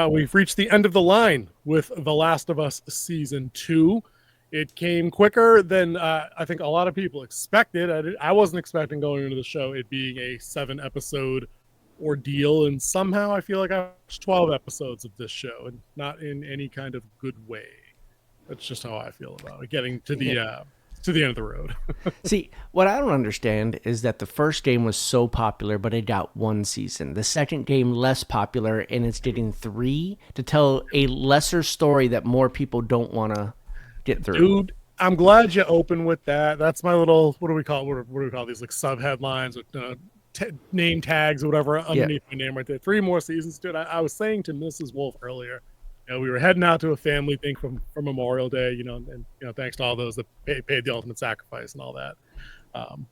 We've reached the end of the line with The Last of Us Season 2. It came quicker than I think a lot of people expected. I wasn't expecting going into the show it being a 7-episode ordeal, and somehow I feel like I watched 12 episodes of this show, and not in any kind of good way. That's just how I feel about it, getting to the end of the road. See, what I don't understand is that the first game was so popular, but it got 1 season. The second game less popular, and it's getting 3 to tell a lesser story that more people don't want to get through. Dude, I'm glad you open with that. That's my little, what do we call these, like, sub headlines with name tags or whatever underneath my name right there. 3 more seasons, dude. I was saying to Mrs. Wolf earlier, we were heading out to a family thing from Memorial Day, and thanks to all those that paid the ultimate sacrifice and all that.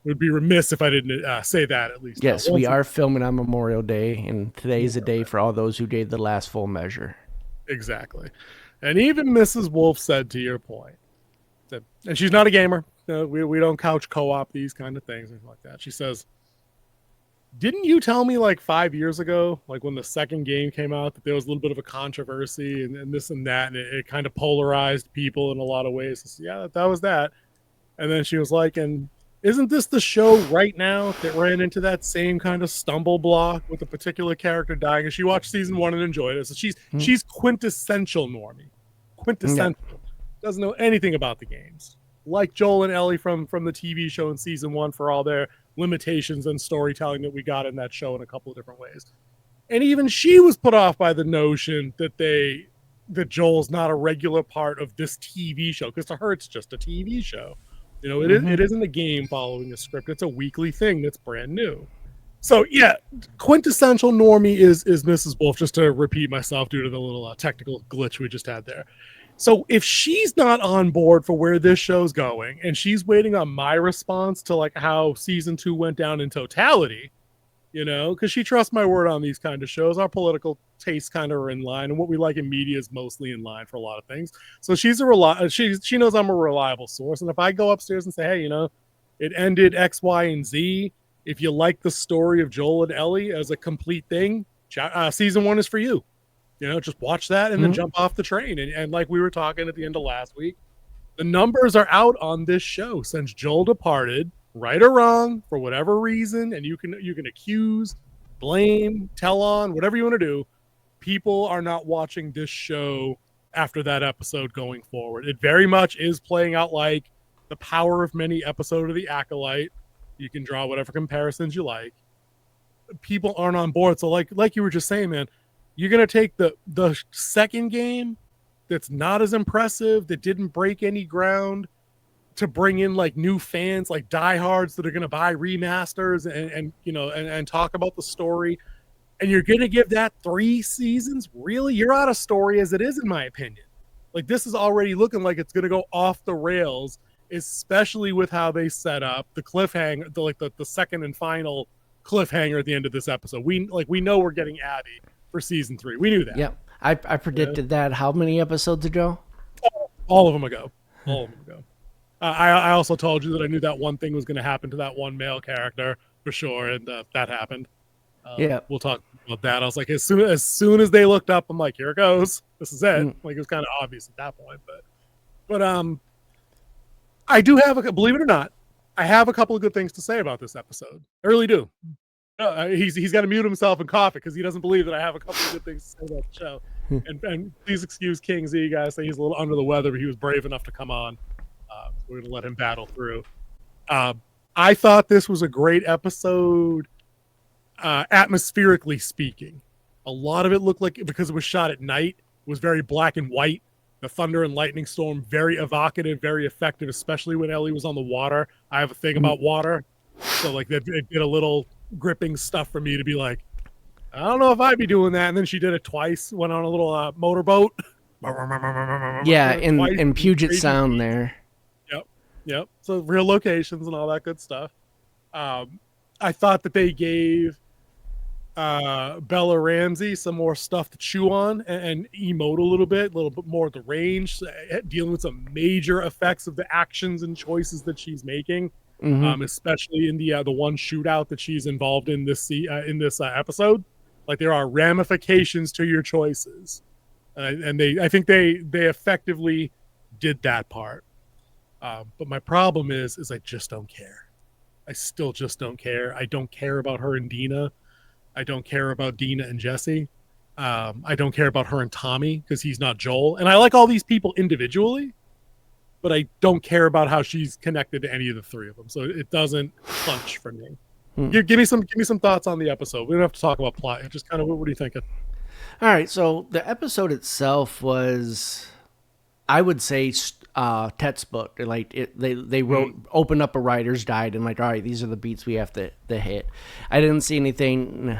Would be remiss if I didn't say that at least. Yes, we are filming on Memorial Day, and today is a day for all those who gave the last full measure. Exactly. And even Mrs. Wolf said, to your point, that, and she's not a gamer. We don't couch co-op these kind of things, anything like that. She says, didn't you tell me like 5 years ago, like when the second game came out, that there was a little bit of a controversy and this and that, and it kind of polarized people in a lot of ways? Said, yeah, that was that. And then she was like, and isn't this the show right now that ran into that same kind of stumble block with a particular character dying? And she watched season 1 and enjoyed it. So she's quintessential normie. Quintessential. Yeah. Doesn't know anything about the games. Like Joel and Ellie from the TV show in season 1 for all their limitations and storytelling that we got in that show in a couple of different ways. And even she was put off by the notion that Joel's not a regular part of this TV show, because to her it's just a TV show. It isn't a game following a script. It's a weekly thing that's brand new. So yeah, quintessential normie is Mrs. Wolf, just to repeat myself due to the little technical glitch we just had there. So if she's not on board for where this show's going, and she's waiting on my response to like how season 2 went down in totality, because she trusts my word on these kind of shows. Our political tastes kind of are in line, and what we like in media is mostly in line for a lot of things. So she knows I'm a reliable source. And if I go upstairs and say, hey, it ended X, Y, and Z. If you like the story of Joel and Ellie as a complete thing, season 1 is for you. Just watch that and then jump off the train. And like we were talking at the end of last week, the numbers are out on this show since Joel departed, right or wrong, for whatever reason. And you can accuse, blame, tell on, whatever you want to do. People are not watching this show after that episode going forward. It very much is playing out like the Power of Many episode of The Acolyte. You can draw whatever comparisons you like. People aren't on board. So like you were just saying, man, you're going to take the second game that's not as impressive, that didn't break any ground, to bring in like new fans, like diehards that are going to buy remasters and talk about the story. And you're going to give that 3 seasons? Really? You're out of story as it is, in my opinion. Like, this is already looking like it's going to go off the rails, especially with how they set up the cliffhanger, the second and final cliffhanger at the end of this episode. We know we're getting Abby for season 3. We knew that. Yep. I predicted that how many episodes ago? All of them ago. I also told you that I knew that one thing was going to happen to that one male character for sure, and that happened. We'll talk about that. I was like, as soon as they looked up, I'm like, here it goes. This is it. Like, it was kind of obvious at that point, but I do have believe it or not, I have a couple of good things to say about this episode. I really do. He's got to mute himself and cough it because he doesn't believe that I have a couple of good things to say about the show. and please excuse King Z, guys. Say he's a little under the weather, but he was brave enough to come on. We're going to let him battle through. I thought this was a great episode, atmospherically speaking. A lot of it looked like, because it was shot at night, it was very black and white. The thunder and lightning storm, very evocative, very effective, especially when Ellie was on the water. I have a thing about water. So like it did a little gripping stuff for me to be like, I don't know if I'd be doing that. And then she did it twice, went on a little motorboat. Yeah, in Puget Sound there. Yep. So real locations and all that good stuff. I thought that they gave Bella Ramsey some more stuff to chew on and emote a little bit more at the range, dealing with some major effects of the actions and choices that she's making, especially in the one shootout that she's involved in this episode. Like there are ramifications to your choices, and I think they effectively did that part. But my problem is I just don't care. I still just don't care. I don't care about her and Dina. I don't care about Dina and Jesse. I don't care about her and Tommy because he's not Joel. And I like all these people individually, but I don't care about how she's connected to any of the three of them. So it doesn't punch for me. Give me some thoughts on the episode. We don't have to talk about plot. Just kind of what are you thinking? All right, so the episode itself was, I would say, textbook. Like they wrote, opened up a writer's guide and like, all right, these are the beats we have to hit. I didn't see anything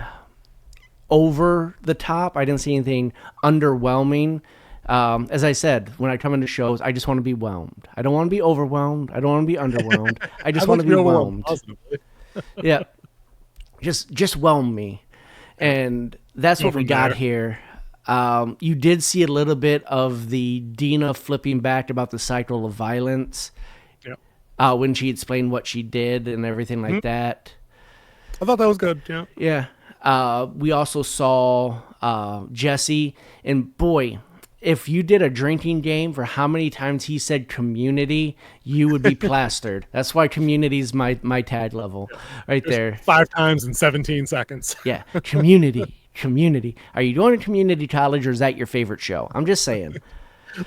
over the top. I didn't see anything underwhelming. As I said, when I come into shows, I just want to be whelmed. I don't want to be overwhelmed. I don't want to be underwhelmed. I just want to be whelmed. Yeah, just whelm me, and that's what we got here. You did see a little bit of the Dina flipping back about the cycle of violence. Yeah. When she explained what she did and everything like that. I thought that was good. Yeah. Yeah. We also saw Jesse, and boy, if you did a drinking game for how many times he said community, you would be plastered. That's why community is my tag level right there. 5 times in 17 seconds. Yeah, community. Are you going to community college or is that your favorite show? I'm just saying.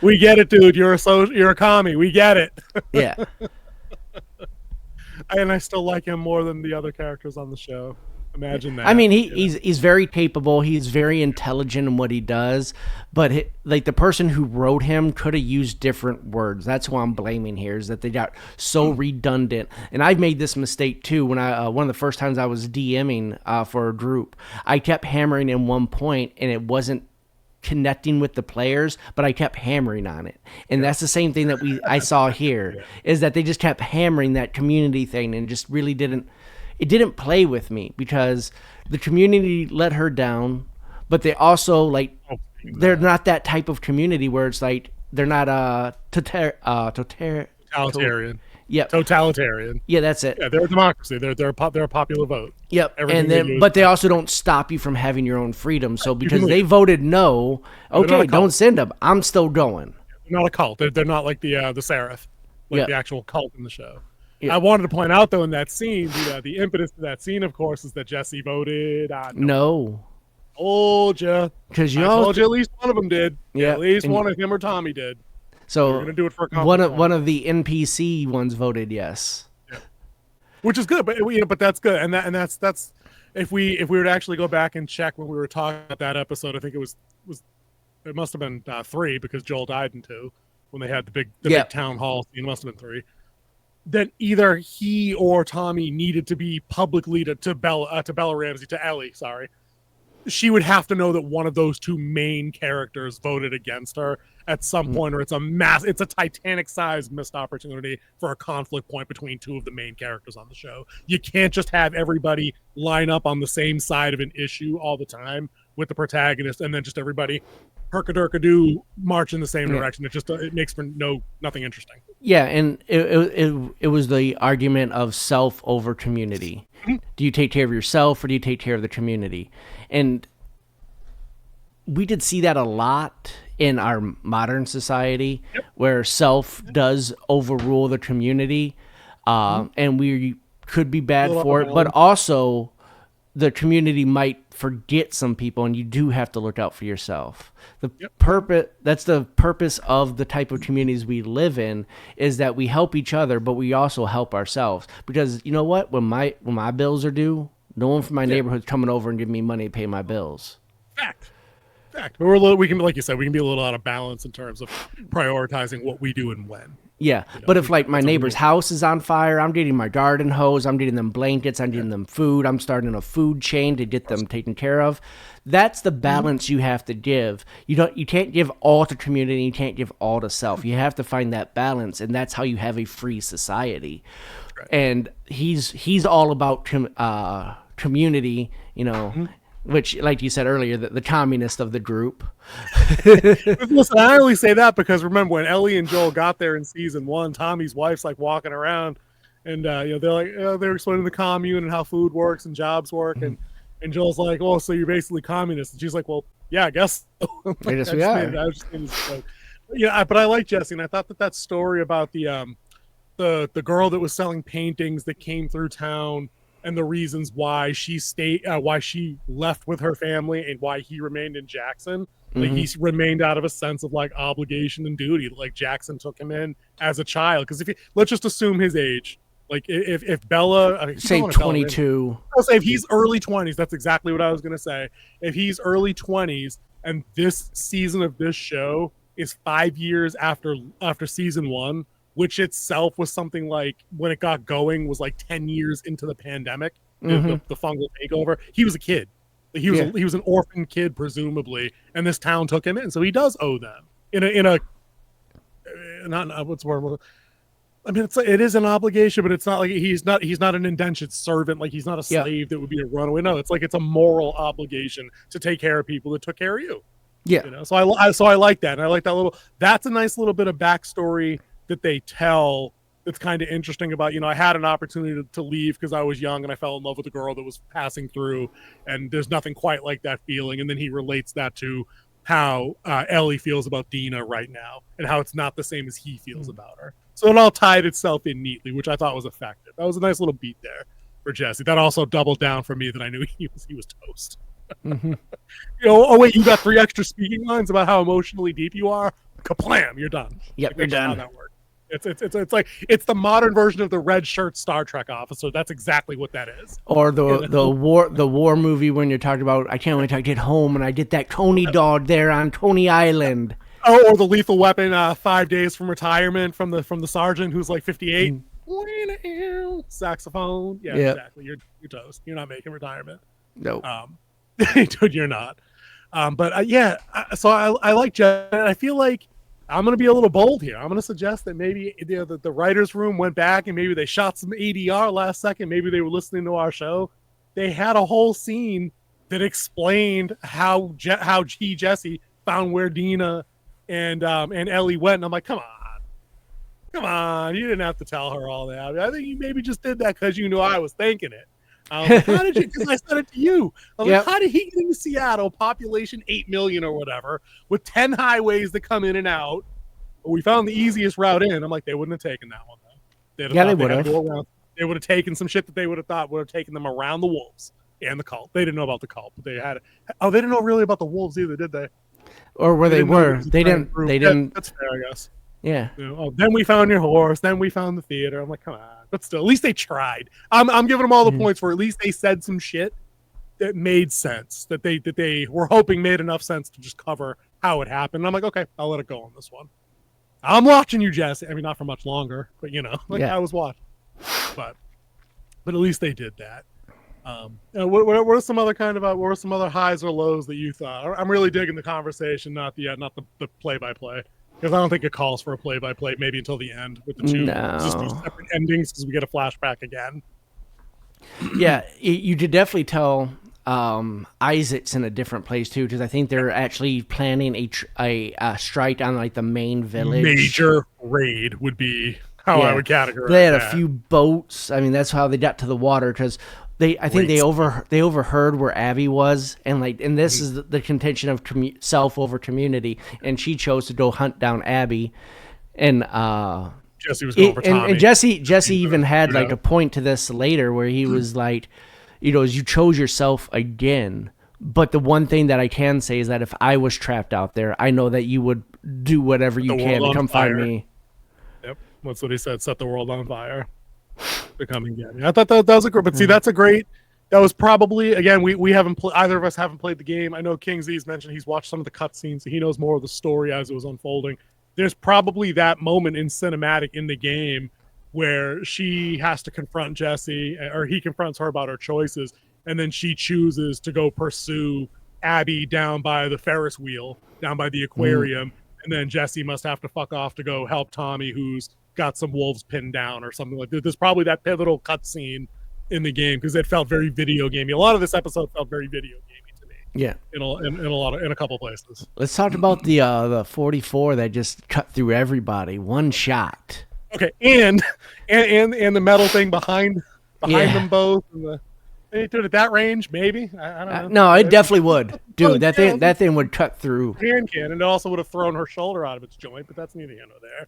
We get it, dude. You're a commie. We get it. Yeah. And I still like him more than the other characters on the show. Imagine that. I mean, he's very capable. He's very intelligent in what he does, but like the person who wrote him could have used different words. That's who I'm blaming here, is that they got so redundant. And I've made this mistake too. When I one of the first times I was DMing for a group, I kept hammering in one point, and it wasn't connecting with the players, but I kept hammering on it. And that's the same thing that I saw here, is that they just kept hammering that community thing and just really didn't play with me, because the community let her down, but they also they're not that type of community where it's like they're not totalitarian. Yep. Totalitarian. Yeah, that's it. Yeah, they're a democracy. They're a popular vote. Yep. But they also don't stop you from having your own freedom. So because they voted no, okay, don't send them. I'm still going. They're not a cult. They're not like the Seraph, the actual cult in the show. Yeah. I wanted to point out, though, in that scene, the impetus to that scene, of course, is that Jesse voted no. Told you. Because I told you at least one of them did. Yeah. At least one of him or Tommy did. So we're gonna do it for one of the NPC ones voted yes. Yeah. Which is good, but that's good, and that's if we were to actually go back and check when we were talking about that episode, I think it must have been 3 because Joel died in 2 when they had the big town hall scene. It must have been 3. Then either he or Tommy needed to be publicly to Bella Ramsey, to Ellie, sorry. She would have to know that one of those 2 main characters voted against her at some point, or it's a Titanic-sized missed opportunity for a conflict point between 2 of the main characters on the show. You can't just have everybody line up on the same side of an issue all the time with the protagonist, and then just everybody herka-durka-doo march in the same direction. It makes for nothing interesting. Yeah, and it was the argument of self over community. Do you take care of yourself or do you take care of the community? And we did see that a lot in our modern society, where self does overrule the community, and we could be bad for it, but also the community might forget some people, and you do have to look out for yourself. That's the purpose of the type of communities we live in, is that we help each other, but we also help ourselves. Because you know what? When my bills are due, no one from my neighborhood's coming over and giving me money to pay my bills. Fact. But we can, like you said, we can be a little out of balance in terms of prioritizing what we do and when. Yeah, but if like my neighbor's house is on fire, I'm getting my garden hose, I'm getting them blankets, I'm getting them food, I'm starting a food chain to get them taken care of. That's the balance you have to give. You can't give all to community, you can't give all to self. You have to find that balance, and that's how you have a free society. Right. And he's all about community, which, like you said earlier, the communist of the group. Listen, I only say that because remember when Ellie and Joel got there in season 1, Tommy's wife's like walking around, and they're like they're explaining the commune and how food works and jobs work, and And Joel's like, "Oh, so you're basically communist?" And she's like, "Well, yeah, I guess so." I guess we are. Yeah, but I like Jesse, and I thought that story about the girl that was selling paintings that came through town and the reasons why why she left with her family and why he remained in Jackson. Like he remained out of a sense of like obligation and duty. Like Jackson took him in as a child. Because let's just assume his age. Like if Bella, say 22, I'll say if he's early 20s, that's exactly what I was gonna say. If he's early 20s and this season of this show is 5 years after season 1, which itself was something like when it got going was like 10 years into the pandemic, the fungal takeover. He was a kid. He was an orphan kid presumably, and this town took him in, so he does owe them in a not what's the word. I mean, it is an obligation, but it's not like he's not an indentured servant. Like he's not a slave that would be a runaway. No, it's like it's a moral obligation to take care of people that took care of you. Yeah. You know, so I like that, and I like that little. That's a nice little bit of backstory that they tell. That's kind of interesting about, I had an opportunity to leave because I was young and I fell in love with a girl that was passing through, and there's nothing quite like that feeling. And then he relates that to how Ellie feels about Dina right now and how it's not the same as he feels about her. So it all tied itself in neatly, which I thought was effective. That was a nice little beat there for Jesse. That also doubled down for me that I knew he was toast. Oh wait, you got 3 extra speaking lines about how emotionally deep you are. Kablam, you're done. Yep, you're done. How that works. It's like it's the modern version of the red shirt Star Trek officer. That's exactly what that is. Or the war movie when you're talking about I can't wait till I get home and I get that Coney dog there on Coney Island. Oh, or the Lethal Weapon 5 days from retirement from the sergeant who's like 58. Saxophone. Yeah, exactly. You're toast. You're not making retirement. No. Dude, you're not. So I like Jeff, and I feel like I'm going to be a little bold here. I'm going to suggest that maybe the writer's room went back and maybe they shot some ADR last second. Maybe they were listening to our show. They had a whole scene that explained how Jesse found where Dina and Ellie went. And I'm like, come on. You didn't have to tell her all that. I mean, I think you maybe just did that because you knew I was thinking it. Like, how did you? Because I said it to you. Like, how did he get into Seattle, population 8 million or whatever, with 10 highways that come in and out? We found the easiest route in. I'm like, they wouldn't have taken that one though. They would have. They would have taken some shit that they would have thought would have taken them around the wolves and the cult. They didn't know about the cult, but they had it. Oh, they didn't know really about the wolves either, did they? Or where they were. They didn't. That's fair, I guess. Yeah. Then we found your horse. Then we found the theater. I'm like, come on. But still, at least they tried. I'm giving them all the points for at least they said some shit that made sense. That they were hoping made enough sense to just cover how it happened. And I'm like, okay, I'll let it go on this one. I'm watching you, Jesse. I mean, not for much longer, but I was watching. But at least they did that. What are some other what were some other highs or lows that you thought? I'm really digging the conversation, not the play-by-play. Because I don't think it calls for a play-by-play maybe until the end with the two separate endings because we get a flashback again. Yeah, you could definitely tell Isaac's in a different place too because I think they're actually planning a strike on like the main village. Major raid would be how I would categorize. They had a few boats. I mean, that's how they got to the water because I think they overheard where Abby was, and this is the contention of self over community, and she chose to go hunt down Abby, and Jesse was going for Tommy. And Jesse even had a point to this later where he was like, you chose yourself again, but the one thing that I can say is that if I was trapped out there, I know that you would do whatever you can to come find me. Yep, that's what he said. Set the world on fire. Becoming Gabby. I thought that was a great, but see, that's a great. That was probably again we haven't either of us haven't played the game. I know Kingsley's mentioned he's watched some of the cutscenes, so he knows more of the story as it was unfolding. There's probably that moment in cinematic in the game where she has to confront Jesse, or he confronts her about her choices, and then she chooses to go pursue Abby down by the Ferris wheel, down by the aquarium, and then Jesse must have to fuck off to go help Tommy, who's got some wolves pinned down or something like that. There's probably that pivotal cutscene in the game because it felt very video gamey. A lot of this episode felt very video gamey to me. Yeah, in a couple places. Let's talk about the 44 that just cut through everybody, one shot. Okay, and the metal thing behind them both, They do it at that range, maybe. I don't know. No, it definitely would, dude. Yeah, That thing would cut through. hand cannon. It also would have thrown her shoulder out of its joint, but that's neither here nor there.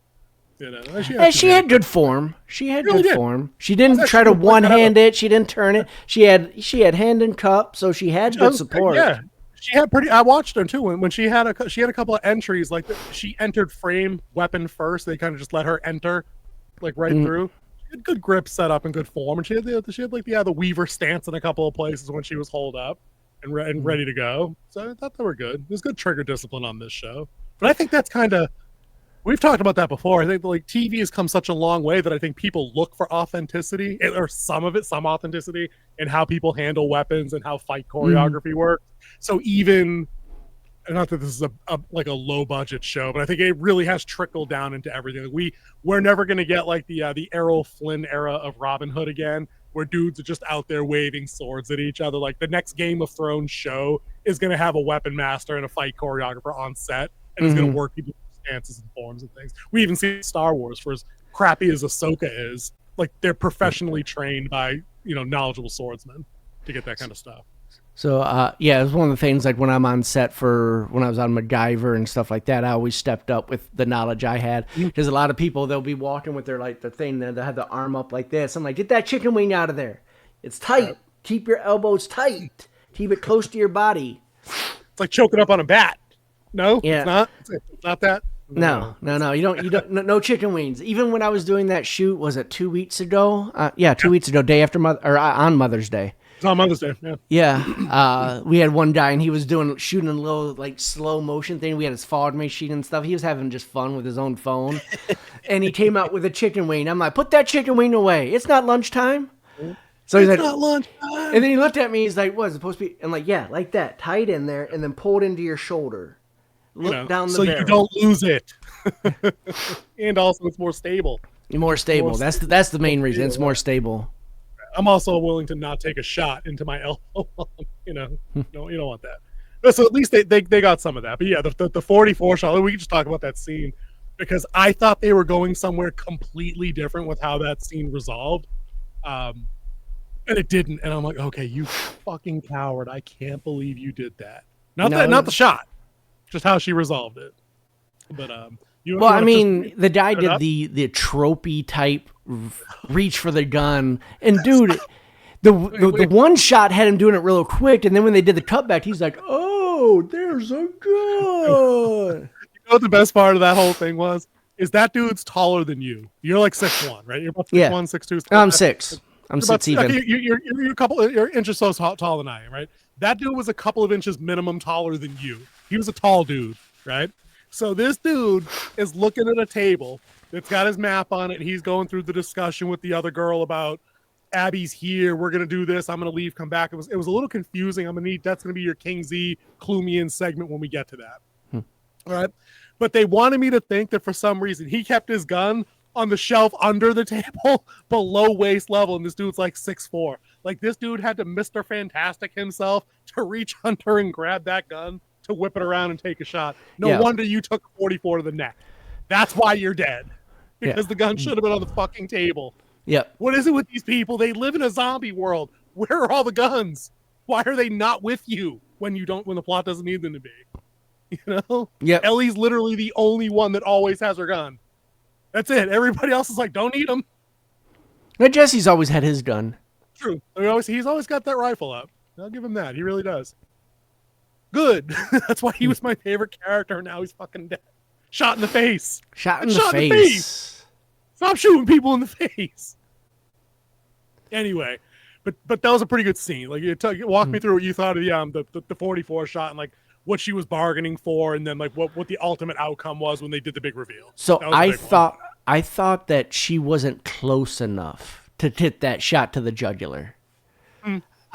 You know, She had good form. She had really good did. form. She didn't try to one hand it. She didn't turn it. She had hand and cup, so she had good support. Yeah, she had pretty. I watched her too when she had a couple of entries. Like she entered frame weapon first. They kind of just let her enter, like right through. She had good grip set up and good form, and she had like the Weaver stance in a couple of places when she was holed up and ready to go. So I thought they were good. There's good trigger discipline on this show, but I think that's kind of. We've talked about that before. I think like TV has come such a long way that I think people look for authenticity, or some authenticity in how people handle weapons and how fight choreography works. So even, not that this is like a low budget show, but I think it really has trickled down into everything. We're never going to get like the Errol Flynn era of Robin Hood again, where dudes are just out there waving swords at each other. Like the next Game of Thrones show is going to have a weapon master and a fight choreographer on set, and is going to work people stances and forms and things. We even see Star Wars, for as crappy as Ahsoka is, like they're professionally trained by knowledgeable swordsmen to get that kind of stuff. So yeah, it was one of the things, like when I'm on set for when I was on MacGyver and stuff like that, I always stepped up with the knowledge I had, because a lot of people, they'll be walking with their the thing, they'll have the arm up like this. I'm like, get that chicken wing out of there. It's tight. Yep. Keep your elbows tight. Keep it close to your body. It's like choking up on a bat. No, yeah. It's not. It's not that. No. You don't. No chicken wings. Even when I was doing that shoot, was it 2 weeks ago? 2 weeks ago, day after on Mother's Day. It's on Mother's Day. Yeah. Yeah. We had one guy, and he was shooting a little like slow motion thing. We had his forward machine and stuff. He was having just fun with his own phone, and he came out with a chicken wing. I'm like, put that chicken wing away. It's not lunchtime. So he's like, not lunchtime. And then he looked at me. He's like, what is it supposed to be? I'm like, yeah, like that, tight in there, and then pull it into your shoulder. Look down the barrel. You don't lose it. And also it's more stable. More stable. That's the main reason. It's more stable. I'm also willing to not take a shot into my elbow. You don't want that. So at least they got some of that. But yeah, the 44 shot, we can just talk about that scene, because I thought they were going somewhere completely different with how that scene resolved. And it didn't. And I'm like, okay, you fucking coward. I can't believe you did that. Not the shot. Just how she resolved it. But the guy did the tropey type reach for the gun, and dude, the one shot had him doing it real quick, and then when they did the cutback, he's like, "Oh, there's a gun." You know what the best part of that whole thing was? Is that dude's taller than you? You're like 6'1", right? You're about 6'1", 6'2". I'm 6. I'm 6 even. You're a couple. You're inches so tall than I am, right? That dude was a couple of inches minimum taller than you. He was a tall dude, right? So this dude is looking at a table that's got his map on it. And he's going through the discussion with the other girl about Abby's here. We're gonna do this. I'm gonna leave. Come back. It was a little confusing. That's gonna be your King Z clue me in segment when we get to that. All right. But they wanted me to think that for some reason he kept his gun on the shelf under the table below waist level, and this dude's like 6'4". Like this dude had to Mr. Fantastic himself to reach under and grab that gun to whip it around and take a shot. No wonder you took 44 to the neck. That's why you're dead. Because the gun should have been on the fucking table. Yeah. What is it with these people? They live in a zombie world. Where are all the guns? Why are they not with you when the plot doesn't need them to be? You know? Yeah. Ellie's literally the only one that always has her gun. That's it. Everybody else is like, don't need them. Now Jesse's always had his gun. True. He's always got that rifle up. I'll give him that. He really does. Good. That's why he was my favorite character. Now he's fucking dead. Shot in the face. Shot in the face. Stop shooting people in the face. Anyway, but that was a pretty good scene. Like, walk me through what you thought of the 44 shot, and like what she was bargaining for, and then like what the ultimate outcome was when they did the big reveal. So I thought that she wasn't close enough to hit that shot to the jugular.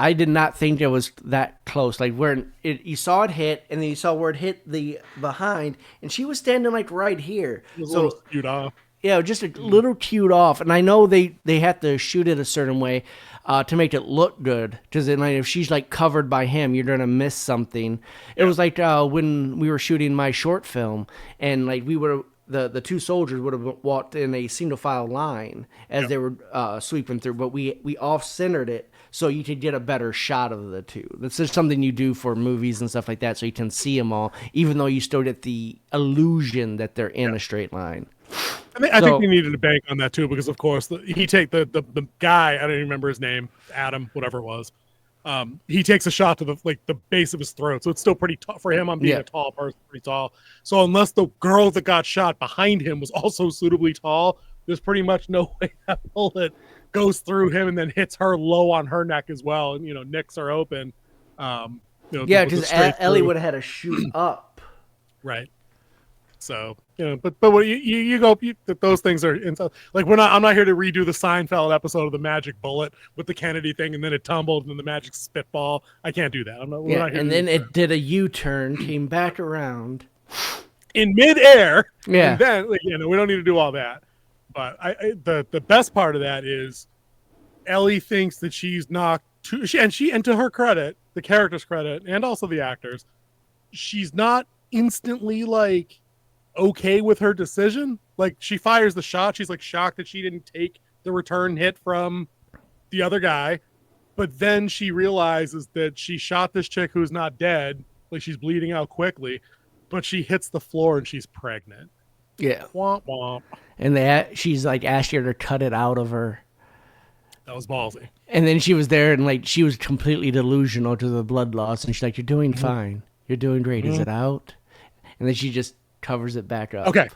I did not think it was that close. Like you saw it hit, and then you saw where it hit the behind, and she was standing like right here. It was a little skewed off. Yeah, just a little cued off. And I know they have to shoot it a certain way to make it look good. Because if she's like covered by him, you're going to miss something. It was like when we were shooting my short film, and like the two soldiers would have walked in a single file line as they were sweeping through, but we off-centered it so you could get a better shot of the two. That's just something you do for movies and stuff like that, so you can see them all, even though you still get the illusion that they're in a straight line. I think we needed to bank on that too, because of course he take the guy, I don't even remember his name, Adam, whatever it was. He takes a shot to the base of his throat, so it's still pretty tall for him. I'm being a tall person, pretty tall. So unless the girl that got shot behind him was also suitably tall, there's pretty much no way that bullet goes through him and then hits her low on her neck as well, and nicks her open. Because Ellie would have had to shoot up, right? So but what you go, those things are like I'm not here to redo the Seinfeld episode of the magic bullet with the Kennedy thing and then it tumbled and then the magic spitball. I can't do that. We're not here and then it did a U-turn, came back around in midair. Yeah, and then we don't need to do all that. But the best part of that is Ellie thinks that she's not too, and to her credit, the character's credit, and also the actors, she's not instantly okay with her decision. Like, she fires the shot, she's shocked that she didn't take the return hit from the other guy, but then she realizes that she shot this chick who's not dead, she's bleeding out quickly, but she hits the floor and she's pregnant. Yeah. Womp womp. And she's asked her to cut it out of her. That was ballsy. And then she was there and she was completely delusional to the blood loss, and she's like, "You're doing fine. You're doing great. Is it out?" And then she just covers it back up. Okay.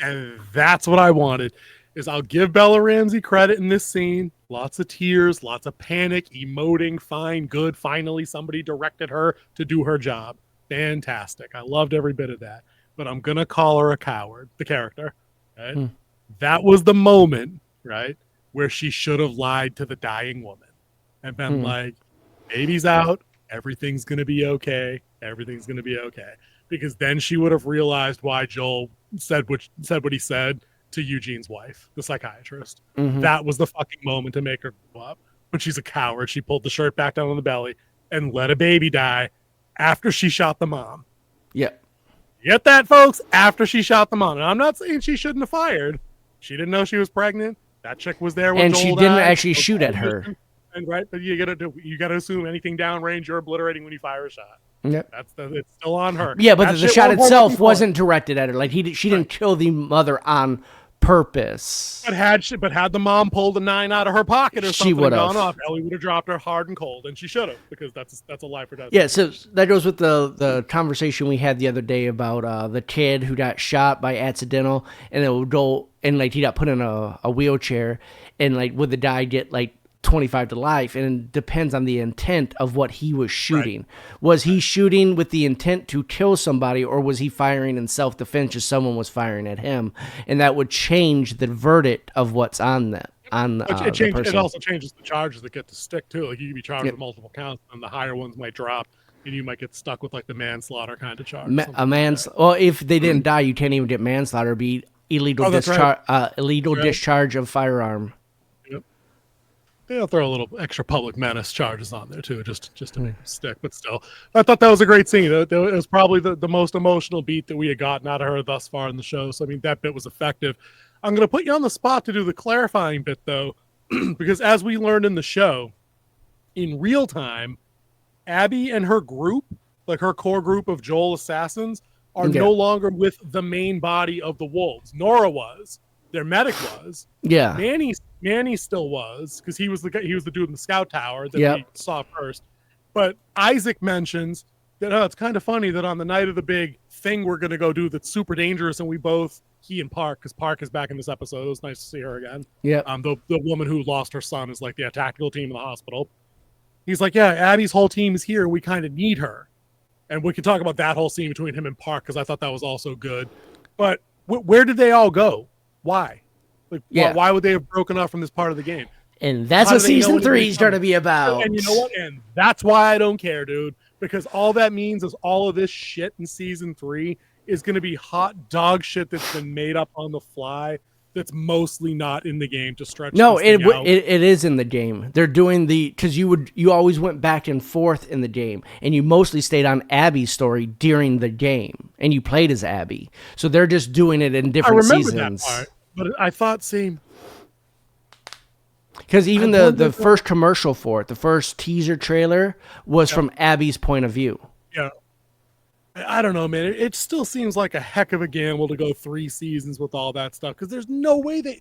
And that's what I wanted, is I'll give Bella Ramsey credit in this scene. Lots of tears, lots of panic, emoting, fine, good. Finally, somebody directed her to do her job. Fantastic. I loved every bit of that. But I'm going to call her a coward, the character. Right? That was the moment, right, where she should have lied to the dying woman and been like, baby's out. Everything's going to be okay. Everything's going to be okay. Because then she would have realized why Joel said what he said to Eugene's wife, the psychiatrist. That was the fucking moment to make her go up. But she's a coward. She pulled the shirt back down on the belly and let a baby die after she shot the mom. Yep. Get that, folks? After she shot the mom. And I'm not saying she shouldn't have fired. She didn't know she was pregnant. That chick was there when and Joel she didn't died. actually shoot at her. And right, but you gotta assume anything downrange, you're obliterating when you fire a shot. Yep. It's still on her. Yeah, but the shot itself wasn't directed at her. She didn't kill the mother on purpose. But had the mom pulled a 9 out of her pocket or something, she would have gone off, Ellie would have dropped her hard and cold, and she should have, because that's a life or death. Yeah, so that goes with the conversation we had the other day about the kid who got shot by accidental, and it would go and he got put in a wheelchair, and would the guy get 25 to life? And it depends on the intent of what he was shooting. Right. Was he shooting with the intent to kill somebody, or was he firing in self-defense as someone was firing at him? And that would change the verdict of what's on that. It also changes the charges that get to stick too. You could be charged with multiple counts, and the higher ones might drop, and you might get stuck with the manslaughter kind of charge. Well, if they didn't die, you can't even get manslaughter. It'd be illegal discharge of firearm. They'll throw a little extra public menace charges on there too, just to make it stick. But still, I thought that was a great scene. It was probably the most emotional beat that we had gotten out of her thus far in the show. So that bit was effective. I'm going to put you on the spot to do the clarifying bit though, because as we learned in the show, in real time, Abby and her group, her core group of Joel assassins, are no longer with the main body of the wolves. Nora was. Their medic was. Yeah. Manny still was, because he was the dude in the scout tower that we saw first. But Isaac mentions that it's kind of funny that on the night of the big thing we're going to go do that's super dangerous, and he and Park, because Park is back in this episode. It was nice to see her again. Yeah. The woman who lost her son is the tactical team in the hospital. He's like, yeah, Abby's whole team is here, and we kind of need her. And we can talk about that whole scene between him and Park, because I thought that was also good. But where did they all go? Why? Why would they have broken off from this part of the game? And that's what season 3 is going to be about. And you know what? And that's why I don't care, dude. Because all that means is all of this shit in season 3 is going to be hot dog shit that's been made up on the fly, that's mostly not in the game to stretch. No, it is in the game. They're doing because you always went back and forth in the game, and you mostly stayed on Abby's story during the game, and you played as Abby. So they're just doing it in different seasons. That part. But I thought, Because even I the first commercial for it, the first teaser trailer was from Abby's point of view. Yeah. I don't know, man. It still seems like a heck of a gamble to go 3 seasons with all that stuff because there's no way they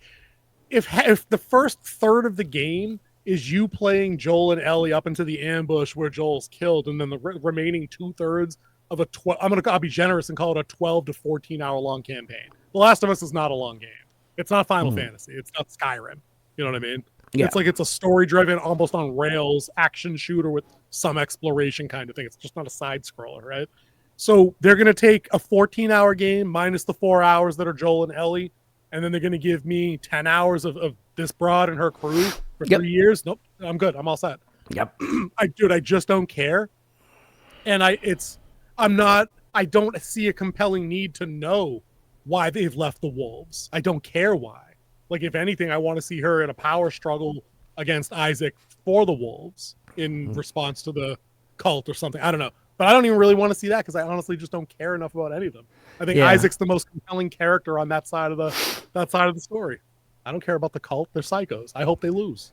if the first third of the game is you playing Joel and Ellie up into the ambush where Joel's killed, and then the remaining 2/3 of I'll be generous and call it a 12 to 14 hour long campaign. The Last of Us is not a long game. It's not Final Fantasy. It's not Skyrim. You know what I mean? Yeah. It's like it's a story driven, almost on rails action shooter with some exploration kind of thing. It's just not a side scroller, right? So they're going to take a 14-hour game minus the 4 hours that are Joel and Ellie, and then they're going to give me 10 hours of this broad and her crew for 3 years. Nope, I'm good. I'm all set. Yep. I just don't care. And I don't see a compelling need to know why they've left the Wolves. I don't care why. Like, if anything, I want to see her in a power struggle against Isaac for the Wolves in response to the cult or something. I don't know. But I don't even really want to see that because I honestly just don't care enough about any of them. I think Isaac's the most compelling character on that side of the story. I don't care about the cult. They're psychos. I hope they lose.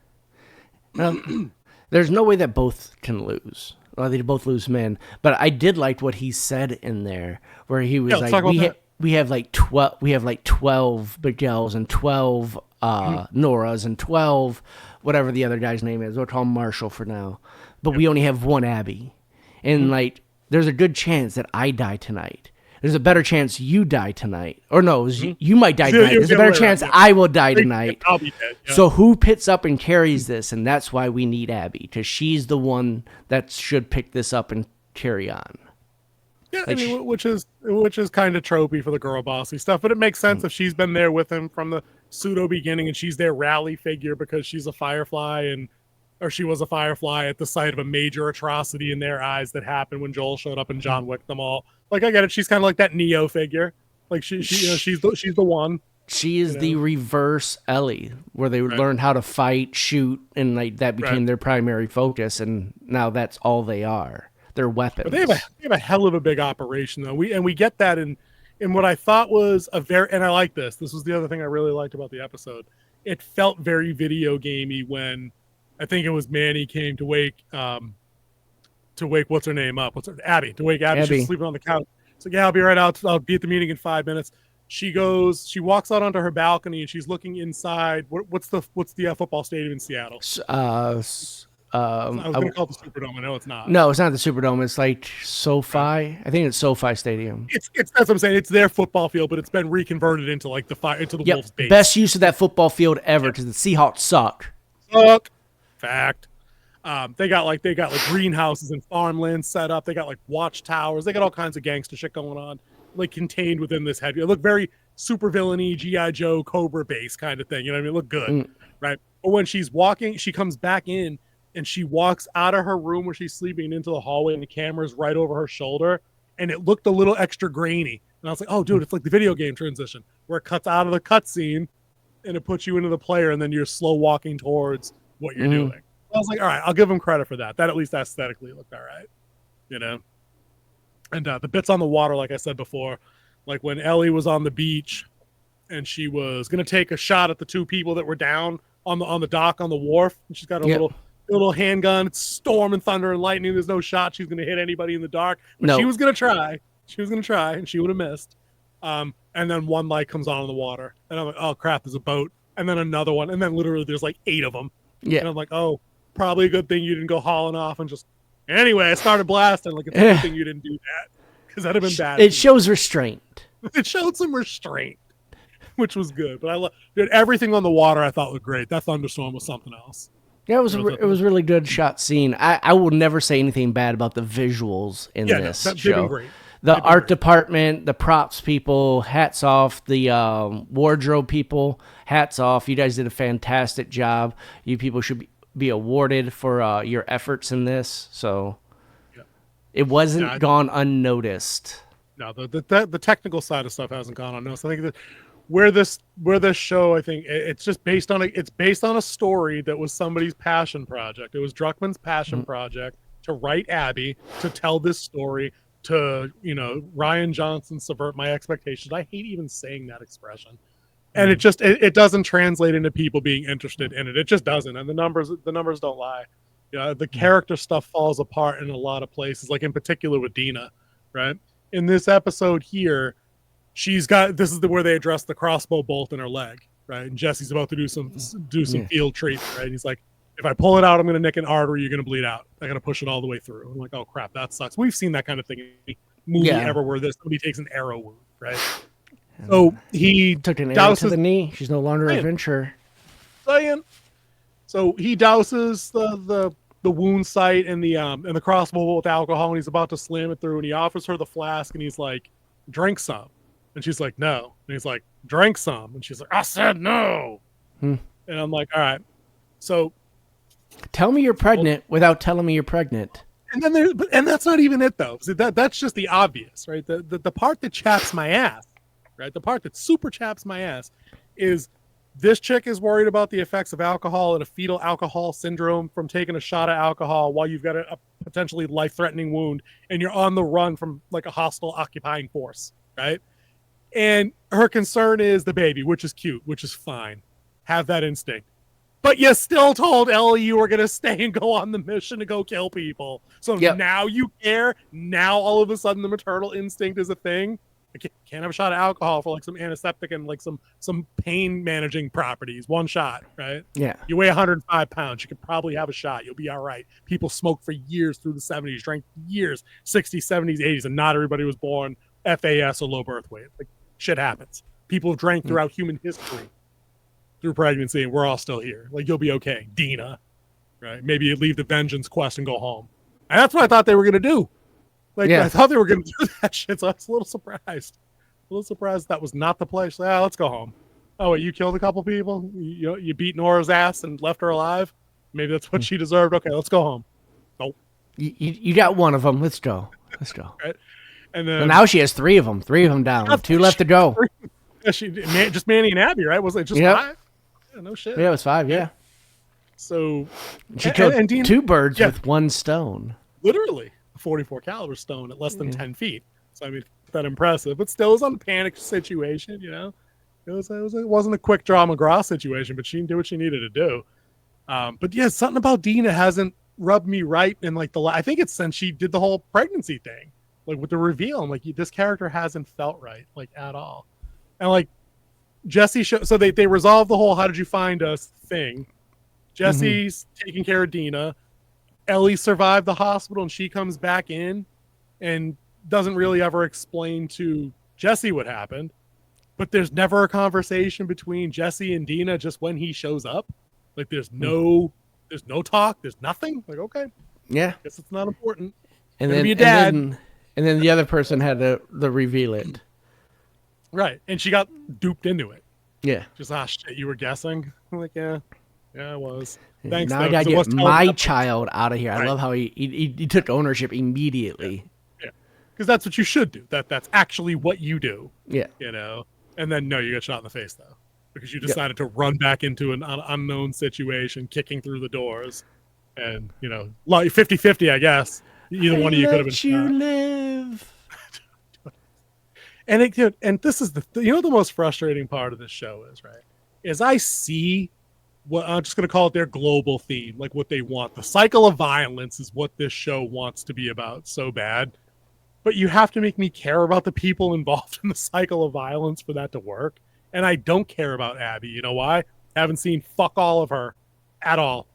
There's no way that both can lose. Well, they both lose men. But I did like what he said in there, where he was like, we have like 12 Miguels and 12 Noras and 12 whatever the other guy's name is. We'll call him Marshall for now. But we only have one Abby. And like, there's a good chance that I die tonight. There's a better chance you die tonight. Or no, you might die tonight. There's a better chance I will die tonight. I'll be dead. Yeah. So who picks up and carries this? And that's why we need Abby, because she's the one that should pick this up and carry on. Yeah, I mean, which is kind of tropey for the girl bossy stuff, but it makes sense if she's been there with him from the pseudo beginning and she's their rally figure because she's a Firefly or she was a Firefly at the site of a major atrocity in their eyes that happened when Joel showed up and John Wick them all. Like, I get it. She's kind of like that Neo figure. Like she's the one. She is the reverse Ellie, where they learned how to fight, shoot, and like that became their primary focus. And now that's all they are. They're weapons. But they have a hell of a big operation though. We get that in what I thought was and I like this. This was the other thing I really liked about the episode. It felt very video gamey when I think it was Manny came to wake what's her name up? Abby. To wake Abby. She's sleeping on the couch. So yeah, I'll be right out. I'll be at the meeting in 5 minutes. She walks out onto her balcony and she's looking inside. What's the football stadium in Seattle? I was going to call it the Superdome. I know it's not. No, it's not the Superdome. It's like SoFi. I think it's SoFi Stadium. It's that's what I'm saying. It's their football field, but it's been reconverted into like the Wolves' base. Best use of that football field ever because the Seahawks suck. Fact. They got greenhouses and farmland set up. They got like watchtowers. They got all kinds of gangster shit going on, like contained within this head. It looked very super villainy, G.I. Joe, Cobra base kind of thing. You know what I mean? It looked good, right? But when she's walking, she comes back in and she walks out of her room where she's sleeping into the hallway, and the camera's right over her shoulder, and it looked a little extra grainy. And I was like, oh, dude, it's like the video game transition where it cuts out of the cutscene and it puts you into the player, and then you're slow walking towards what you're doing. I was like, all right, I'll give them credit for that. That at least aesthetically looked all right, you know? And the bits on the water, like I said before, like when Ellie was on the beach and she was going to take a shot at the two people that were down on the dock on the wharf, and she's got a little handgun. It's storm and thunder and lightning. There's no shot she's going to hit anybody in the dark. But she was going to try. She was going to try, and she would have missed. And then one light comes on in the water. And I'm like, oh, crap, there's a boat. And then another one. And then literally there's like 8 of them. Yeah. And I'm like, oh, probably a good thing you didn't go hauling off and just... Anyway, I started blasting. Like, it's a good thing you didn't do that. Because that'd have been bad. It shows restraint. It showed some restraint, which was good. But everything on the water I thought looked great. That thunderstorm was something else. Yeah, it was really good shot scene. I will never say anything bad about the visuals in this show. Great. The art department, the props people, hats off. The wardrobe people, hats off. You guys did a fantastic job. You people should be awarded for your efforts in this. So it wasn't gone unnoticed. No, the technical side of stuff hasn't gone unnoticed. I think that where this show, I think it's just based on a story that was somebody's passion project. It was Druckmann's passion project to write Abby, to tell this story, to Rian Johnson subvert my expectations. I hate even saying that expression. And it doesn't translate into people being interested in it. It just doesn't. And the numbers don't lie. Yeah, the character stuff falls apart in a lot of places, like in particular with Dina, right? In this episode here, this is where they address the crossbow bolt in her leg, right? And Jesse's about to do some field treatment, right? And he's like, if I pull it out, I'm going to nick an artery. You're going to bleed out. I'm going to push it all the way through. I'm like, oh crap, that sucks. We've seen that kind of thing in any movie ever where somebody takes an arrow wound, right? So he took an arrow to the knee. She's no longer a venture. So he douses the wound site and the crossbow with alcohol, and he's about to slam it through. And he offers her the flask, and he's like, "Drink some." And she's like, "No." And he's like, "Drink some." And she's like, "I said no." And I'm like, "All right." So tell me you're pregnant without telling me you're pregnant. And that's not even it though. See, that's just the obvious, right? The part that chaps my ass. Right, the part that super chaps my ass is this chick is worried about the effects of alcohol and a fetal alcohol syndrome from taking a shot of alcohol while you've got a potentially life-threatening wound and you're on the run from like a hostile occupying force, right? And her concern is the baby, which is cute, which is fine. Have that instinct. But you still told Ellie you were going to stay and go on the mission to go kill people. So now you care? Now all of a sudden the maternal instinct is a thing? I can't have a shot of alcohol for like some antiseptic and like some pain managing properties. One shot, right? Yeah. You weigh 105 pounds. You could probably have a shot. You'll be all right. People smoked for years through the 70s, drank years, 60s, 70s, 80s, and not everybody was born FAS or low birth weight. Like shit happens. People have drank throughout human history through pregnancy, and we're all still here. Like you'll be okay, Dina. Right? Maybe you leave the vengeance quest and go home. And that's what I thought they were gonna do. I thought they were going to do that shit, so I was a little surprised. That was not the place. Let's go home. Oh, wait, you killed a couple people? You beat Nora's ass and left her alive? Maybe that's what she deserved. Okay, let's go home. Nope. You got one of them. Let's go. Right? And then now she has three of them. Three of them down. Two left to go. Just Manny and Abby, right? Was it just 5? Yeah, no shit. Yeah, it was 5, yeah. So she killed two birds with one stone. Literally. 44 caliber stone at less than 10 feet. So I mean, that impressive, but still, it was on a panic situation. It wasn't a quick draw McGraw situation, but she didn't do what she needed to do. But yeah, something about Dina hasn't rubbed me right. And like I think it's since she did the whole pregnancy thing, like with the reveal. I'm like, this character hasn't felt right, like at all. And like Jesse, so they resolved the whole "how did you find us" thing. Jesse's taking care of Dina. Ellie survived the hospital and she comes back in and doesn't really ever explain to Jesse what happened. But there's never a conversation between Jesse and Dina just when he shows up. Like there's no talk, there's nothing. Like, okay. Yeah. Guess it's not important. And then be a dad. And then the other person had to reveal it. Right. And she got duped into it. Yeah. Just shit, you were guessing? I'm like, yeah, I was. Thanks. Now I gotta get my child out of here. I love how he took ownership immediately. Yeah, because that's what you should do. That's actually what you do. Yeah, And then you got shot in the face though, because you decided to run back into an unknown situation, kicking through the doors, and 50-50, I guess. Either one of you could have been shot. Live. And this is the most frustrating part of this show is I see. What I'm just going to call it their global theme, like what they want. The cycle of violence is what this show wants to be about so bad. But you have to make me care about the people involved in the cycle of violence for that to work. And I don't care about Abby. You know why? I haven't seen fuck all of her at all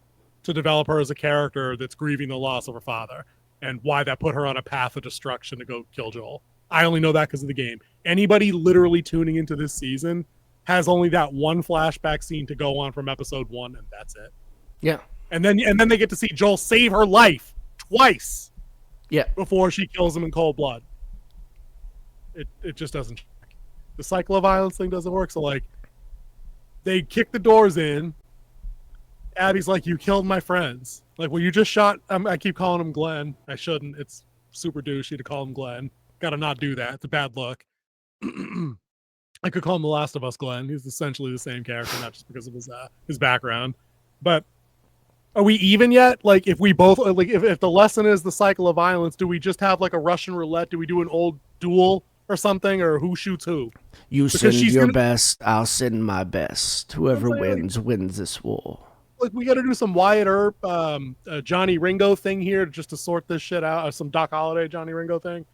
to develop her as a character that's grieving the loss of her father and why that put her on a path of destruction to go kill Joel. I only know that because of the game. Anybody literally tuning into this season has only that one flashback scene to go on from episode 1, and that's it. Yeah. And then they get to see Joel save her life twice. Yeah. Before she kills him in cold blood. It just doesn't check. The cycle of violence thing doesn't work. So like they kick the doors in. Abby's like, "You killed my friends." Like, well, you just shot I keep calling him Glenn. I shouldn't. It's super douchey to call him Glenn. Gotta not do that. It's a bad look. I could call him The Last of Us Glenn. He's essentially the same character, not just because of his background. But are we even yet? Like, if we both if the lesson is the cycle of violence, do we just have like a Russian roulette? Do we do an old duel or something, or who shoots who. You Because send she's your gonna, best, I'll send my best. Whoever like, wins, wins this war. like we got to do some Wyatt Earp, Johnny Ringo thing here just to sort this shit out, or some Doc Holliday Johnny Ringo thing.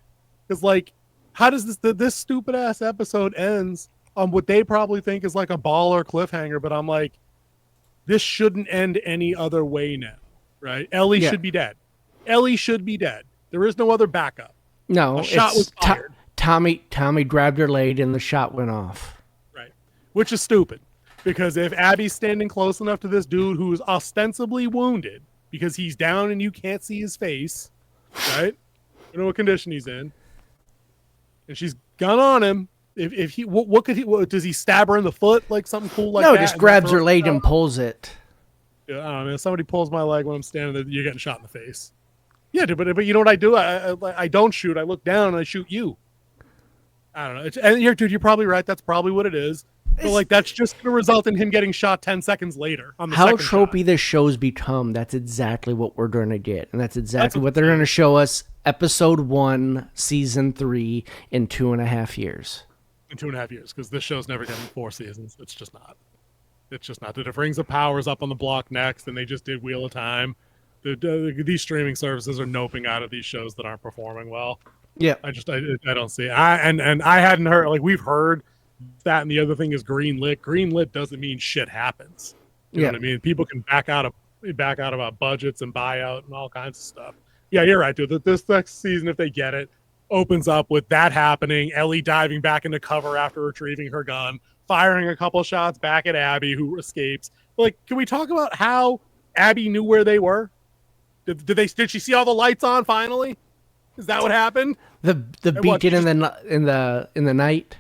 Because like, how does this stupid ass episode ends on what they probably think is like a baller cliffhanger? But I'm like, this shouldn't end any other way now, right? Ellie should be dead. Ellie should be dead. There is no other backup. No, a shot was fired. Tommy grabbed her leg and the shot went off. Right, which is stupid. Because if Abby's standing close enough to this dude who's ostensibly wounded because he's down and you can't see his face, right? You know what condition he's in, and she's gun on him. If he, what could he? Does he stab her in the foot like something cool like that? No, just grabs her leg and pulls it. Yeah, I don't know. If somebody pulls my leg when I'm standing there, you're getting shot in the face. Yeah, but you know what I do? I don't shoot. I look down and I shoot you. I don't know. And you're, dude, you're probably right. That's probably what it is. But like that's just going to result in him getting shot 10 seconds later. On the How second tropey shot. this show's become, that's exactly what we're going to get. And that's exactly what they're going to show us episode 1, season 3 in 2.5 years. In 2.5 years, because this show's never getting 4 seasons. It's just not. It's just not. If Rings of Power's up on the block next, and they just did Wheel of Time, these streaming services are noping out of these shows that aren't performing well. Yeah, I don't see it. And I hadn't heard, like, we've heard that, and the other thing is greenlit. Greenlit doesn't mean shit happens. You know what I mean? People can back out of budgets and buyout and all kinds of stuff. Yeah, you're right, dude. This next season, if they get it, opens up with that happening, Ellie diving back into cover after retrieving her gun, firing a couple shots back at Abby, who escapes. Like, can we talk about how Abby knew where they were? Did she see all the lights on finally? Is that what happened? The beacon in the night.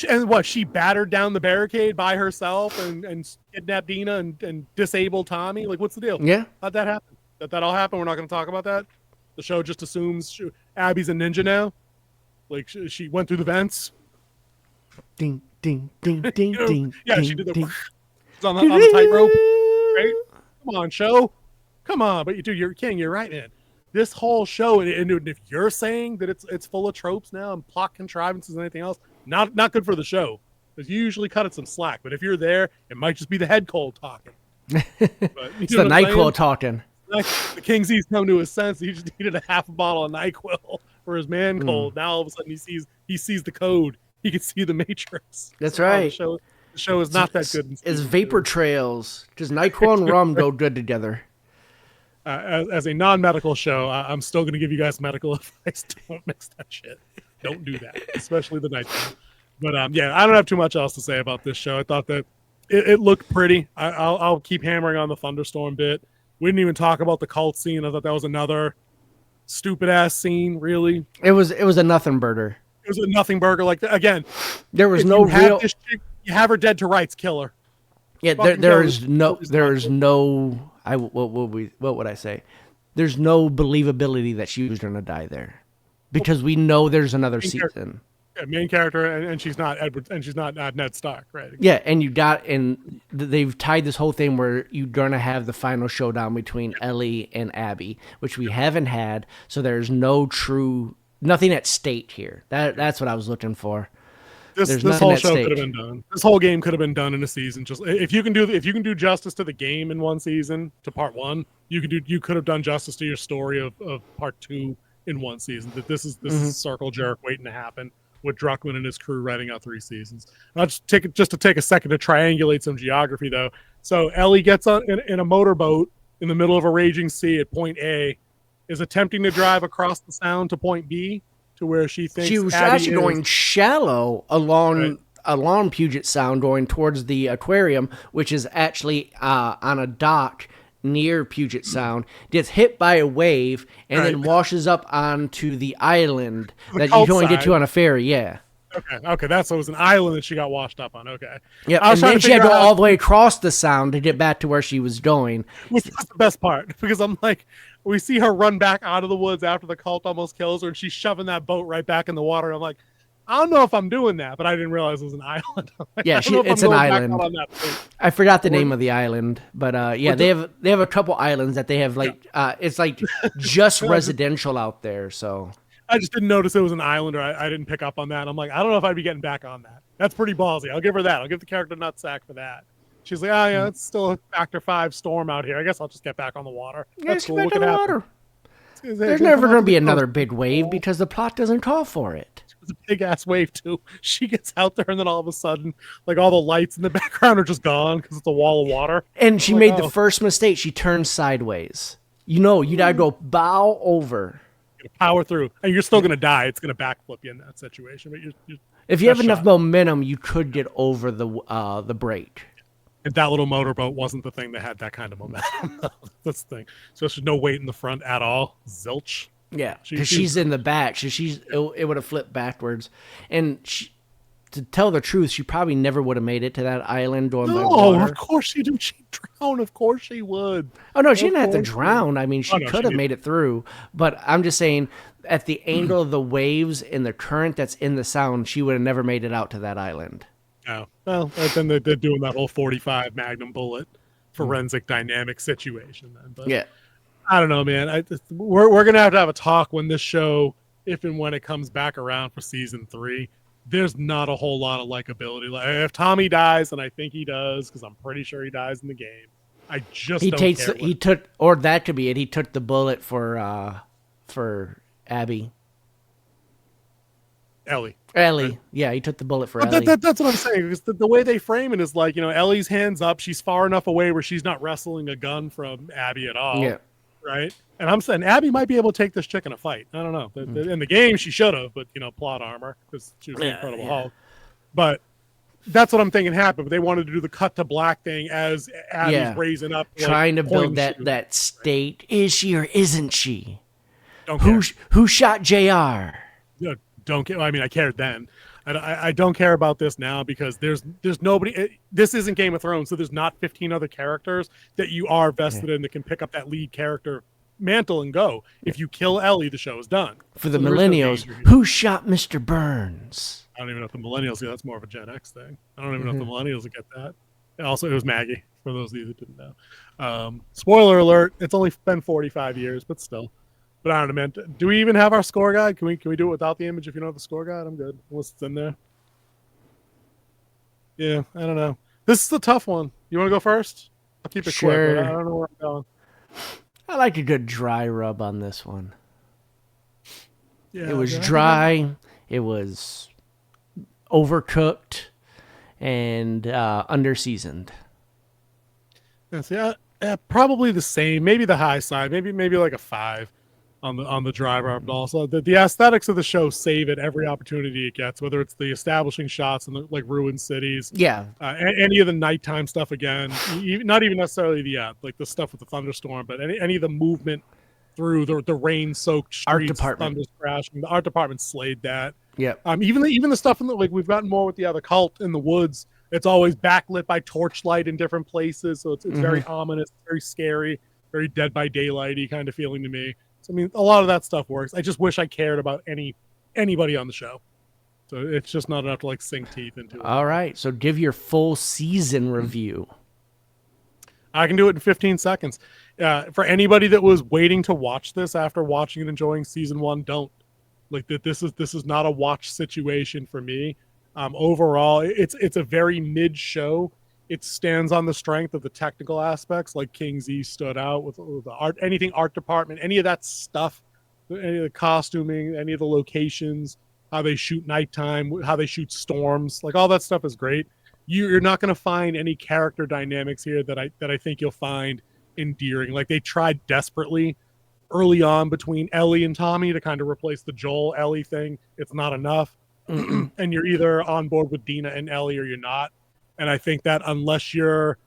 And what, she battered down the barricade by herself and kidnapped Dina and disabled Tommy? Like, what's the deal? Yeah. How'd that happen? That all happened? We're not going to talk about that? The show just assumes Abby's a ninja now? Like, she went through the vents? Ding, ding, ding, ding, ding. Yeah, ding, she did the ding. on the tightrope. Right? Come on, show. Come on. But, dude, you're king. You're right, man. This whole show, and if you're saying that it's full of tropes now and plot contrivances and anything else, not good for the show. Because you usually cut it some slack. But if you're there, it might just be the head cold talking. But, It's the NyQuil talking. The King Z's come to his sense. He just needed a half a bottle of NyQuil for his man cold. Now all of a sudden he sees the code. He can see the Matrix. That's right. The show is not that good. It's vapor trails. Just NyQuil and rum go good together. As a non-medical show, I'm still going to give you guys medical advice. Don't mix that shit. Don't do that, especially the night time. But yeah, I don't have too much else to say about this show. I thought that it looked pretty. I'll keep hammering on the thunderstorm bit. We didn't even talk about the cult scene. I thought that was another stupid ass scene. Really, it was a nothing burger. It was a nothing burger. Like, again, there was no real. You have her dead to rights. Kill her. Yeah, there is no. What would I say? There's no believability that she was going to die there, because we know there's another season. Yeah, main character, and she's not Edward, and she's not Ned Stark, right? Yeah, and they've tied this whole thing where you're going to have the final showdown between Ellie and Abby, which we haven't had. So there's nothing at stake here. That's what I was looking for. This whole show could have been done. This whole game could have been done in a season. Just if you can do justice to the game in one season, to part 1, you could have done justice to your story of part 2 in one season. That this is circle jerk waiting to happen with Druckmann and his crew writing out 3 seasons. I'll just take a second to triangulate some geography though. So Ellie gets on in a motorboat in the middle of a raging sea at point A, is attempting to drive across the sound to point B, to where she thinks she was Abby actually going shallow along Puget Sound, going towards the aquarium, which is actually on a dock near Puget Sound, gets hit by a wave, and then washes up onto the island that you can only get to on a ferry. Yeah. Okay, that's so it was an island that she got washed up on. Okay. Yeah, and then she had to go all the way across the sound to get back to where she was going. Which was the best part, because I'm like, we see her run back out of the woods after the cult almost kills her, and she's shoving that boat right back in the water. I'm like, I don't know if I'm doing that, but I didn't realize it was an island. Like, yeah, it's an island. I forgot the name of the island, but yeah, they have a couple islands that they have like it's like just residential out there. So I just didn't notice it was an island, or I didn't pick up on that. I'm like, I don't know if I'd be getting back on that. That's pretty ballsy. I'll give her that. I'll give the character nutsack for that. She's like, oh yeah, it's still a factor 5 storm out here. I guess I'll just get back on the water. That's cool. Back What on could the happen? water. There's never going to be another big wave because the plot doesn't call for it. It's a big ass wave too. She gets out there, and then all of a sudden, like all the lights in the background are just gone because it's a wall of water. And she made the first mistake. She turned sideways. You know, you gotta go bow over. Power through, and you're still gonna die. It's gonna backflip you in that situation. But you're if you have enough momentum, you could get over the break. And that little motorboat wasn't the thing that had that kind of momentum. That's the thing. So there's no weight in the front at all. Zilch. Yeah, because she's in the back. So it would have flipped backwards. And to tell the truth, she probably never would have made it to that island going by water. Of course she do. She'd drown. Of course she would. Oh, no, she didn't have to drown. I mean, she could have made it through. But I'm just saying, at the angle of the waves and the current that's in the sound, she would have never made it out to that island. Oh, well, then they're doing that whole 45 Magnum bullet forensic dynamic situation. Then. But yeah. I don't know, man. We're going to have a talk when this show, if and when it comes back around for season 3, there's not a whole lot of likability. Like, if Tommy dies, and I think he does, because I'm pretty sure he dies in the game, I just don't care. He took, or that could be it. He took the bullet for Abby. Ellie. Right? Yeah, he took the bullet for Ellie. That's what I'm saying. Because the way they frame it is like, Ellie's hands up. She's far enough away where she's not wrestling a gun from Abby at all. Yeah. Right? And I'm saying Abby might be able to take this chick in a fight. I don't know. In the game, she should have, but, plot armor, because she was the Incredible Hulk. But that's what I'm thinking happened. But they wanted to do the cut to black thing as Abby's raising up. Trying to build that state. Is she or isn't she? Don't care. Who shot JR? Don't care. I mean, I cared then. I don't care about this now because there's nobody. This isn't Game of Thrones, so there's not 15 other characters that you are vested in that can pick up that lead character mantle and go. If you kill Ellie, the show is done. For the millennials, who shot Mr. Burns? I don't even know if the millennials get. That's more of a Gen X thing. I don't even know if the millennials will get that. Also, it was Maggie. For those of you that didn't know. Spoiler alert: it's only been 45 years, but still. But I don't know, man. Do we even have our score guide? Can we do it without the image? If you don't have the score guide, I'm good. Unless it's in there. Yeah, I don't know. This is a tough one. You want to go first? I'll keep it quick. But I don't know where I'm going. I like a good dry rub on this one. Yeah, it was dry. It was overcooked and underseasoned. Yeah, probably the same. Maybe the high side. Maybe like a 5 on the dry rub. But also the aesthetics of the show save it every opportunity it gets. Whether it's the establishing shots in the ruined cities. Yeah. Any of the nighttime stuff again. Not even necessarily the stuff with the thunderstorm, but any of the movement through the rain-soaked streets. Art department. Thunders crashing. The art department slayed that. Yeah. Even the stuff in we've gotten more with the other cult in the woods. It's always backlit by torchlight in different places, so it's very ominous, very scary, very Dead by Daylight-y kind of feeling to me. So I mean, a lot of that stuff works. I just wish I cared about anybody on the show. So it's just not enough to sink teeth into it. All right, so give your full season review. I can do it in 15 seconds. For anybody that was waiting to watch this after watching and enjoying season 1, don't. This is not a watch situation for me. Overall, it's a very mid show. It stands on the strength of the technical aspects, like King Z stood out with the art, anything art department, any of that stuff, any of the costuming, any of the locations, how they shoot nighttime, how they shoot storms, all that stuff is great. You're not going to find any character dynamics here that I think you'll find endearing. They tried desperately early on between Ellie and Tommy to kind of replace the Joel Ellie thing. It's not enough. And you're either on board with Dina and Ellie or you're not. And I think that unless you're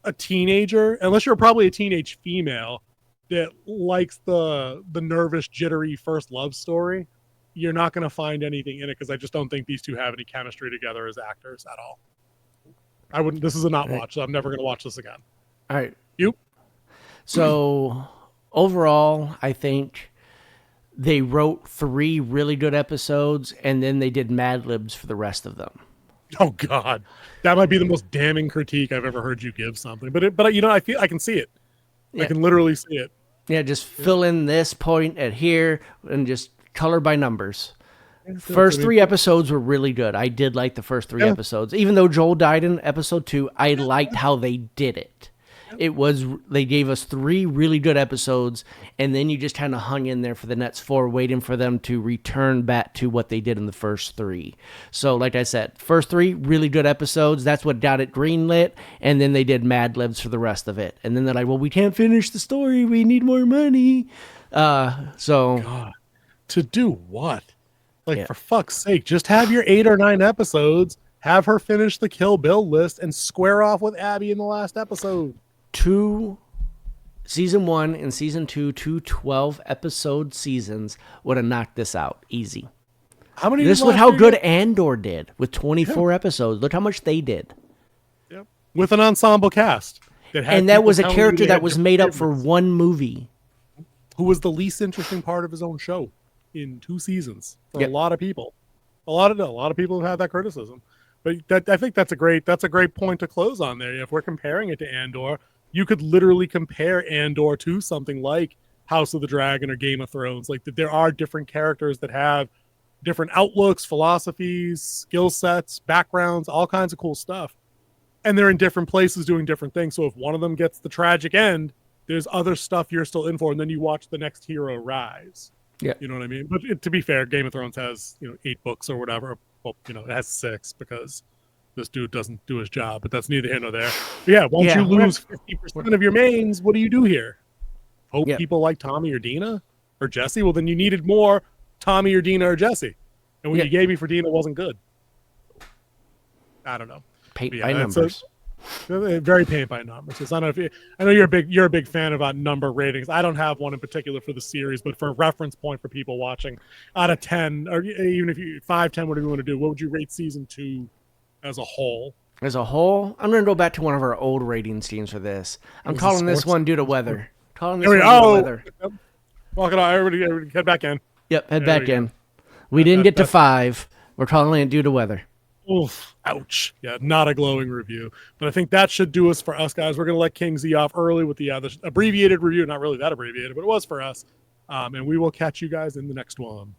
a teenager, unless you're probably a teenage female that likes the nervous, jittery first love story, you're not going to find anything in it because I just don't think these two have any chemistry together as actors at all. I wouldn't. This is a not watch, so I'm never going to watch this again. All right. You? So overall, I think they wrote 3 really good episodes, and then they did Mad Libs for the rest of them. Oh God, that might be the most damning critique I've ever heard you give something. But I feel I can see it. Yeah. I can literally see it. Yeah, just fill in this point at here, and just color by numbers. Yeah, First 3 episodes were really good. I did like the first 3 episodes. Even though Joel died in episode 2, I liked how they did it. They gave us 3 really good episodes, and then you just kind of hung in there for the next 4, waiting for them to return back to what they did in the first 3. So, like I said, first 3 really good episodes. That's what got it greenlit, and then they did Mad Libs for the rest of it. And then they're like, "Well, we can't finish the story. We need more money." God, to do what? Like, for fuck's sake, just have your 8 or 9 episodes, have her finish the Kill Bill list, and square off with Abby in the last episode. Season 1 and Season 2, 2 12-episode seasons would have knocked this out easy. How many? This was how good Andor did with 24 episodes. Look how much they did. Yep. With an ensemble cast. And that was a character that was made up for 1 movie. Who was the least interesting part of his own show in 2 seasons for a lot of people. A lot of people have had that criticism. But I think that's a great point to close on there. If we're comparing it to Andor, you could literally compare Andor to something like House of the Dragon or Game of Thrones. Like, that there are different characters that have different outlooks, philosophies, skill sets, backgrounds, all kinds of cool stuff. And they're in different places doing different things. So if one of them gets the tragic end, there's other stuff you're still in for, and then you watch the next hero rise. Yeah. You know what I mean? But to be fair, Game of Thrones has, 8 books or whatever. Well, it has 6 because this dude doesn't do his job, but that's neither here nor there. But yeah, once you lose 50% of your mains, what do you do here? Hope people like Tommy or Dina or Jesse? Well, then you needed more Tommy or Dina or Jesse. And what you gave me for Dina wasn't good. I don't know. Paint by numbers. Very paint by numbers. I know you're a big fan about number ratings. I don't have one in particular for the series, but for a reference point for people watching, out of 10, or even if you 5, 10, whatever you want to do, what would you rate season 2 as a whole? As a whole, I'm going to go back to one of our old rating schemes for this. I'm calling this one due to weather. Calling this one due to weather. Walk it out. Everybody head back in. Yep, head back in. We didn't get to 5. We're calling it due to weather. Oof, ouch. Yeah, not a glowing review. But I think that should do us for us, guys. We're going to let King Z off early with the abbreviated review. Not really that abbreviated, but it was for us. And we will catch you guys in the next one.